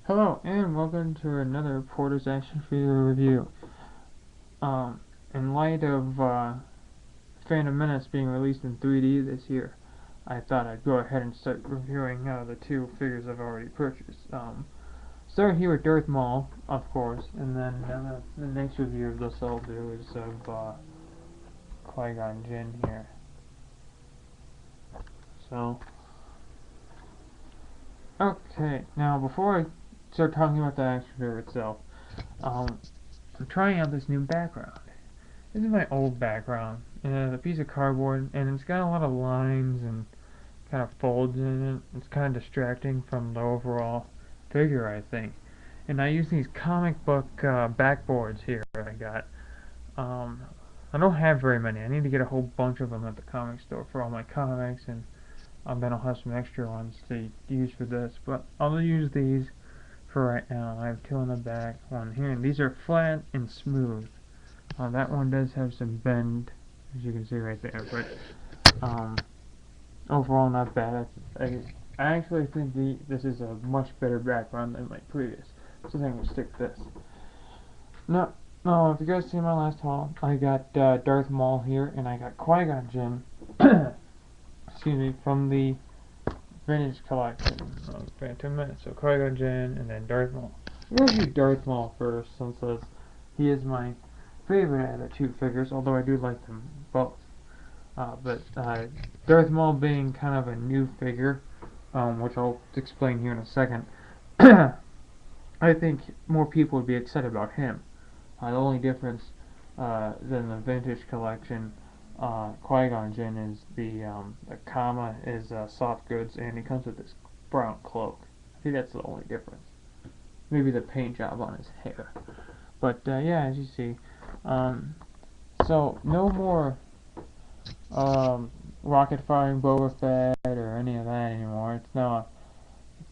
Hello and welcome to another Porter's Action Figure review. In light of Phantom Menace being released in 3D this year, I thought I'd go ahead and start reviewing the two figures I've already purchased. Start here with Darth Maul, of course, and then the next review of this I'll do is of Qui-Gon Jinn here. So, okay, now before I start talking about the action figure itself, I'm trying out this new background. This is my old background. It has a piece of cardboard, and it's got a lot of lines and kind of folds in it. It's kind of distracting from the overall figure, I think. And I use these comic book backboards here I got. I don't have very many. I need to get a whole bunch of them at the comic store for all my comics, and then I'll have some extra ones to use for this. But I'll use these for right now. I have two on the back, one here, and these are flat and smooth. That one does have some bend, as you can see right there, but overall not bad. I actually think this is a much better background than my previous, so I think we'll stick with this. No, if you guys see my last haul, I got Darth Maul here, and I got Qui-Gon Jinn, excuse me, from the vintage collection of Phantom Menace. So Qui-Gon Jinn, and then Darth Maul. I'm going to do Darth Maul first, since he is my favorite out of the two figures, although I do like them both. But Darth Maul being kind of a new figure, which I'll explain here in a second, I think more people would be excited about him. The only difference than the vintage collection, Qui-Gon Jinn is the comma is soft goods, and he comes with this brown cloak. I think that's the only difference. Maybe the paint job on his hair. But yeah, as you see, so no more rocket firing Boba Fett or any of that anymore. It's not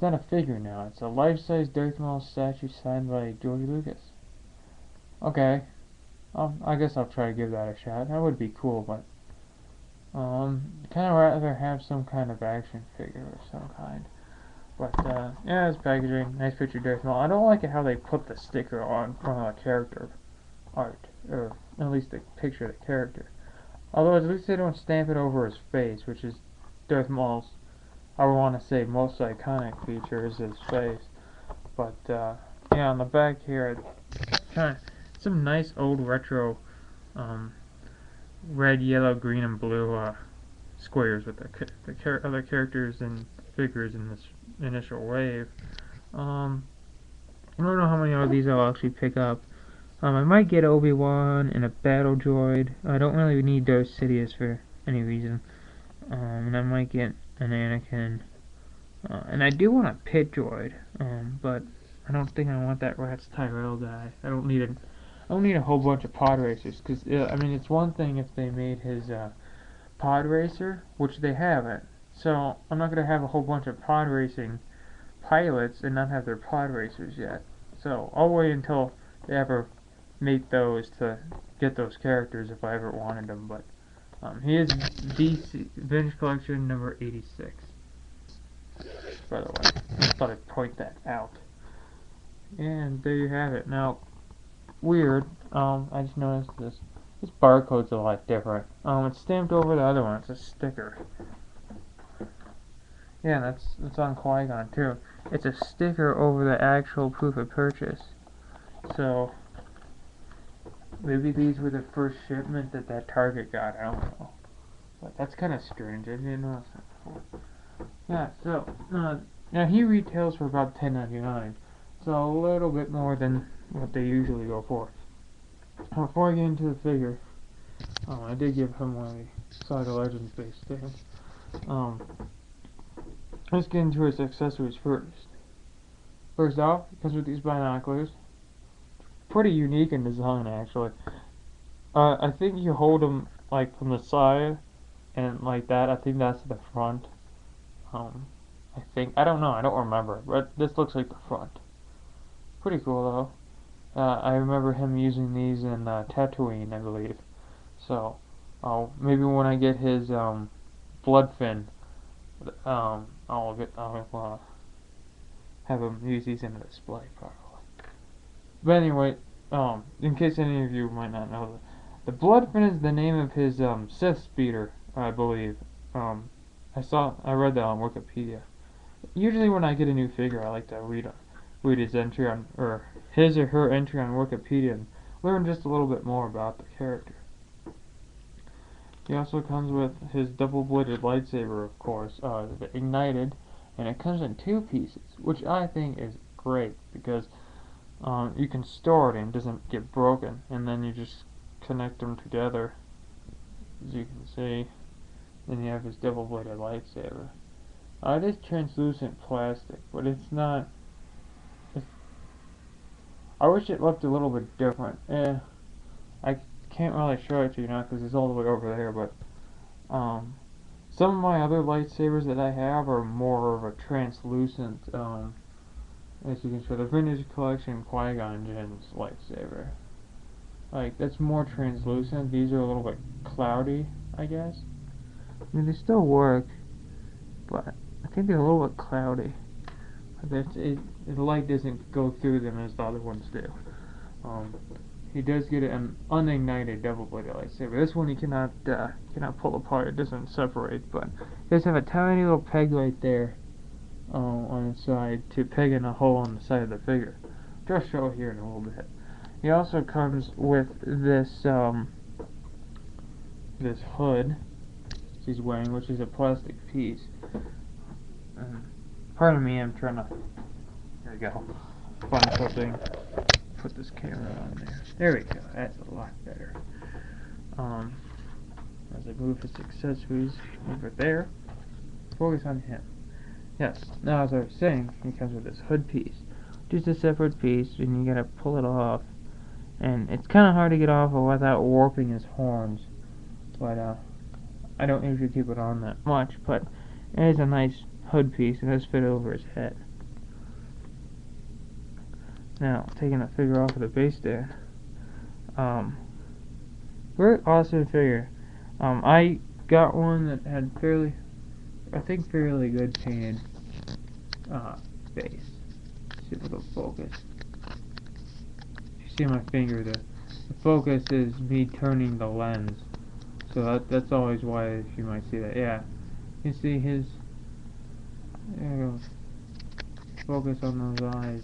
a figure now. It's a life-size Darth Maul statue signed by George Lucas. Okay, I guess I'll try to give that a shot. That would be cool, but kind of rather have some kind of action figure of some kind. But yeah, it's packaging. Nice picture of Darth Maul. I don't like it how they put the sticker on front of the character art, or at least the picture of the character. Although at least they don't stamp it over his face, which is Darth Maul's, I would want to say, most iconic feature is his face. But yeah, on the back here, kind of some nice old retro red, yellow, green, and blue squares with the other characters and figures in this initial wave. I don't know how many of these I'll actually pick up. I might get Obi-Wan and a battle droid. I don't really need Darth Sidious for any reason. And I might get an Anakin. And I do want a pit droid. But I don't think I want that Rat's Tyrell guy. I don't need a whole bunch of pod racers. Because, I mean, it's one thing if they made his pod racer, which they haven't. So I'm not going to have a whole bunch of pod racing pilots and not have their pod racers yet. So I'll wait until they ever make those to get those characters if I ever wanted them. But he is DC Vintage Collection number 86. By the way, I thought I'd point that out. And there you have it. Now, weird. I just noticed this barcode's a lot different. It's stamped over the other one. It's a sticker. Yeah, that's on Qui-Gon too. It's a sticker over the actual proof of purchase. So maybe these were the first shipment that Target got. I don't know. But that's kind of strange. I didn't know that before. Yeah. So now he retails for about $10.99. So a little bit more than what they usually go for. Before I get into the figure, I did give him one of the Saga Legends base stamps. Let's get into his accessories first. First off, it comes with these binoculars. Pretty unique in design, actually. I think you hold them like from the side and like that. I think that's the front. I don't know. I don't remember, but this looks like the front. Pretty cool though. I remember him using these in Tatooine, I believe. So, maybe when I get his blood fin, I'll have them use these in a display properly. But anyway, in case any of you might not know, the Bloodfin is the name of his Sith speeder, I believe. I read that on Wikipedia. Usually when I get a new figure, I like to read his entry on, or his or her entry on Wikipedia and learn just a little bit more about the character. He also comes with his double-bladed lightsaber, of course, ignited, and it comes in 2 pieces, which I think is great because you can store it and it doesn't get broken, and then you just connect them together, as you can see. Then you have his double-bladed lightsaber. It is translucent plastic, but it's not. I wish it looked a little bit different. I can't really show it to you now because it's all the way over there, but some of my other lightsabers that I have are more of a translucent, as you can show, the Vintage Collection Qui-Gon Jinn's lightsaber. Like, that's more translucent. These are a little bit cloudy, I guess. I mean, they still work, but I think they're a little bit cloudy. The light doesn't go through them as the other ones do. He does get an unignited double-bladed lightsaber. This one he cannot pull apart. It doesn't separate, but he does have a tiny little peg right there on the side to peg in a hole on the side of the figure. I'll just show it here in a little bit. He also comes with this this hood he's wearing, which is a plastic piece. Pardon me, I'm trying to. There we go. Find something. Put this camera on there. There we go. That's a lot better. As I move his accessories over there, focus on him. Yes. Now, as I was saying, he comes with this hood piece, just a separate piece, and you gotta pull it off. And it's kind of hard to get off without warping his horns. But I don't usually keep it on that much. But it is a nice hood piece, and it does fit over his head. Now, taking the figure off of the base stand. Very awesome figure. I got one that had fairly good painted base. See if it'll focus. You see my finger, the focus is me turning the lens. So that's always why you might see that. Yeah. You can see his. There we go. Focus on those eyes.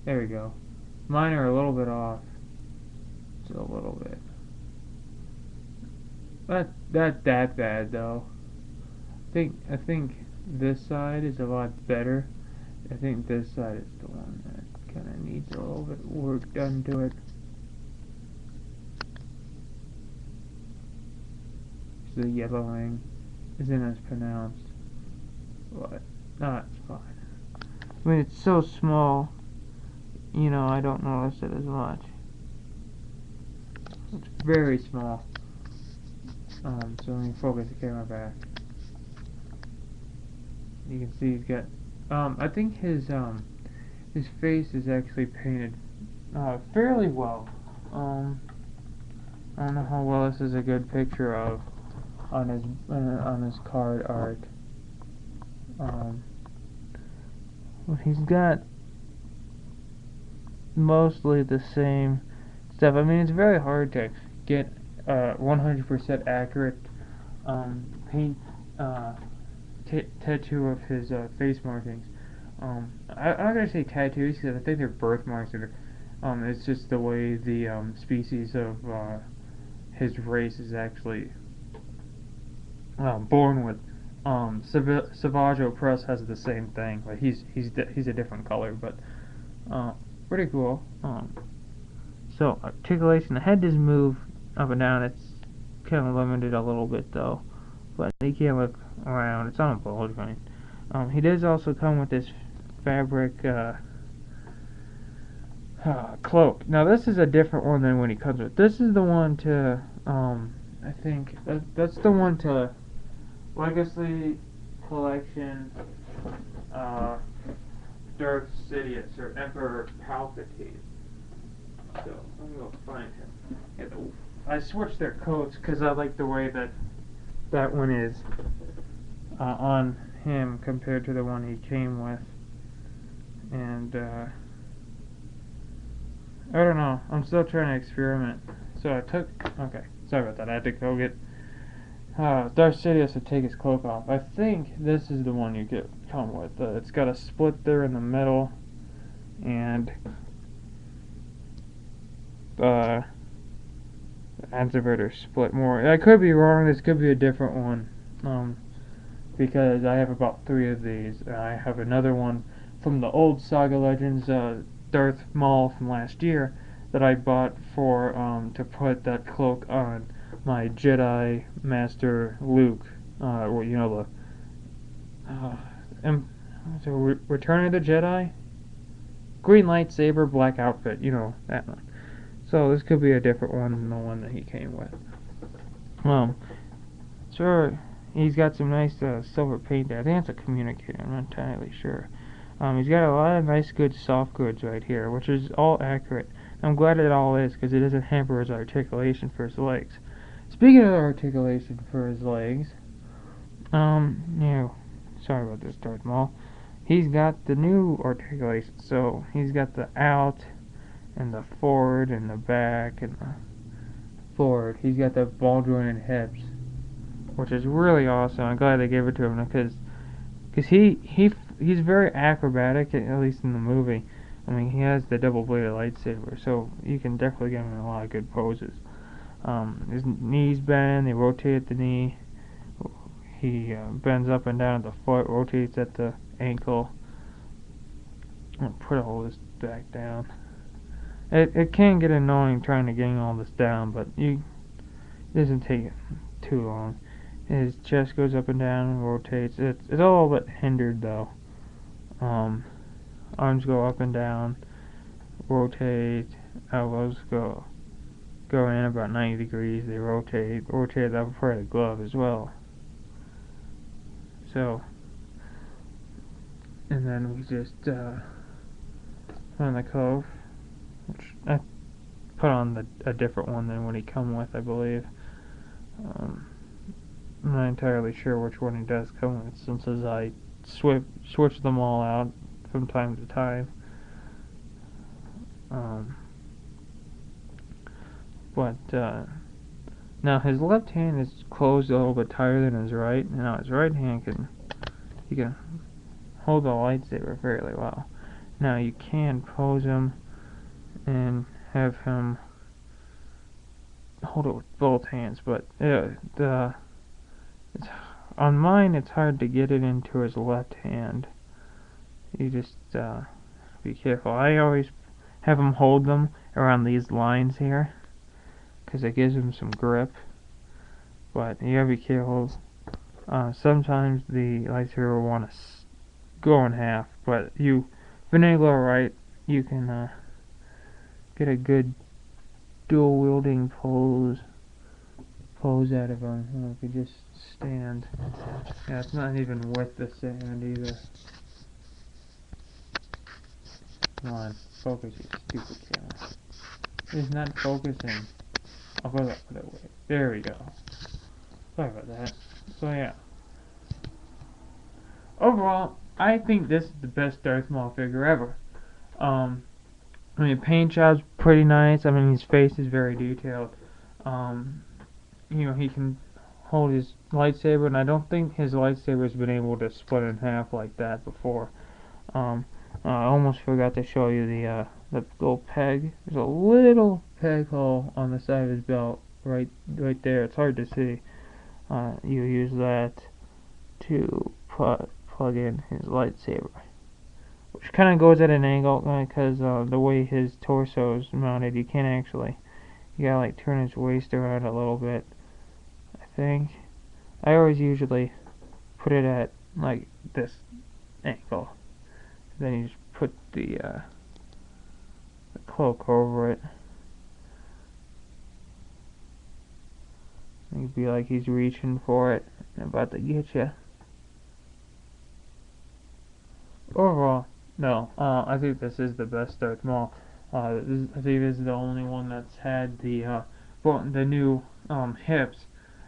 There we go. Mine are a little bit off. Just a little bit. Not that bad though. I think this side is a lot better. I think this side is the one that kind of needs a little bit of work done to it. The yellowing isn't as pronounced, but it's fine. I mean, it's so small, you know, I don't notice it as much. It's very small. So let me focus the camera back. You can see he's got. I think his face is actually painted fairly well. I don't know how well this is a good picture of on his card art. But he's got mostly the same stuff. I mean, it's very hard to get 100% accurate paint tattoo of his face markings. I'm not gonna say tattoos because I think they're birthmarks. It's just the way the species of his race is actually born with. Savaggio Press has the same thing, but he's a different color, but pretty cool. So articulation, the head does move up and down. It's kind of limited a little bit though, but you can't look around. It's on a bulge joint. He does also come with this fabric cloak. Now this is a different one than when he comes with. This is the one to I think that's the one to Legacy Collection Darth Sidious or Emperor Palpatine. So I'm gonna go find him. Yeah, I switched their coats because I like the way that one is on him compared to the one he came with. And I don't know. I'm still trying to experiment. So okay, sorry about that. I had to go get Darth Sidious to take his cloak off. I think this is the one you come with. It's got a split there in the middle, and activator split more. I could be wrong. This could be a different one, because I have about 3 of these. I have another one from the old Saga Legends, Darth Maul from last year, that I bought for to put that cloak on my Jedi Master Luke. Well, you know so Return of the Jedi, green lightsaber, black outfit. You know that one. So this could be a different one than the one that he came with. Sure, he's got some nice silver paint there. I think that's a communicator. I'm not entirely sure. He's got a lot of nice, good soft goods right here, which is all accurate. I'm glad it all is, because it doesn't hamper his articulation for his legs. Speaking of articulation for his legs, sorry about this, Darth Maul. He's got the new articulation, so he's got the out, and the forward, and the back, and the forward. He's got the ball jointed hips, which is really awesome. I'm glad they gave it to him, because he's very acrobatic, at least in the movie. I mean, he has the double-bladed lightsaber, so you can definitely get him in a lot of good poses. His knees bend, they rotate at the knee. He bends up and down at the foot, rotates at the ankle. I'll put all this back down. It can get annoying trying to get all this down, but it doesn't take too long. His chest goes up and down and rotates. It's all but hindered though. Arms go up and down, rotate. Elbows go in about 90 degrees. They rotate the upper part of the glove as well. So, and then we just on the cove, which I put on a different one than what he come with, I believe. I'm not entirely sure which one he does come with, since as I switch them all out from time to time. But now his left hand is closed a little bit tighter than his right. Now his right hand can hold the lightsaber fairly well. Now you can pose him and have him hold it with both hands, but on mine it's hard to get it into his left hand. You just be careful. I always have him hold them around these lines here, because it gives him some grip, but you gotta be careful. Sometimes the lightsaber will want to go in half, but you finagle right, you can get a good dual wielding pose out of him. If you just stand, yeah, it's not even with the sand either. Come on, focus, you stupid camera. It's not focusing. I'll go that way. There we go. Sorry about that. So yeah. Overall, I think this is the best Darth Maul figure ever. I mean, paint job's pretty nice. I mean, his face is very detailed. He can hold his lightsaber, and I don't think his lightsaber's been able to split in half like that before. I almost forgot to show you the little peg. There's a little peg hole on the side of his belt, right there. It's hard to see. You use that to plug in his lightsaber, which kind of goes at an angle because the way his torso is mounted, you can't actually. You gotta like turn his waist around a little bit. I think I always usually put it at like this angle. Then you just put the cloak over it. It'd be like he's reaching for it and about to get you. Overall, no. I think this is the best Darth Maul. I think this is the only one that's had the new hips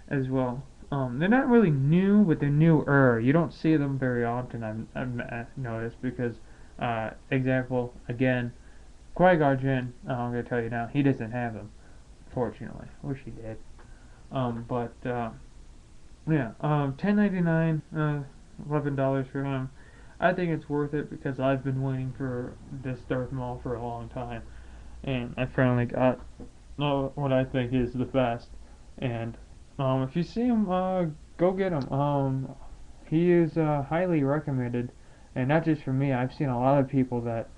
as well. They're not really new, but they're newer. You don't see them very often. I've noticed because, example again, Qui-Gon Jinn. I'm gonna tell you now, he doesn't have them. Fortunately, wish he did. But yeah, 10.99, $11 for him. I think it's worth it because I've been waiting for this Darth Maul for a long time, and I finally got what I think is the best. And if you see him, go get him. He is highly recommended, and not just for me. I've seen a lot of people that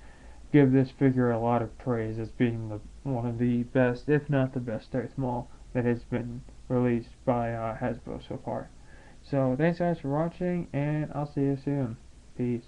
give this figure a lot of praise as being one of the best, if not the best, Darth Maul that has been released by Hasbro so far. So thanks guys for watching, and I'll see you soon. Peace.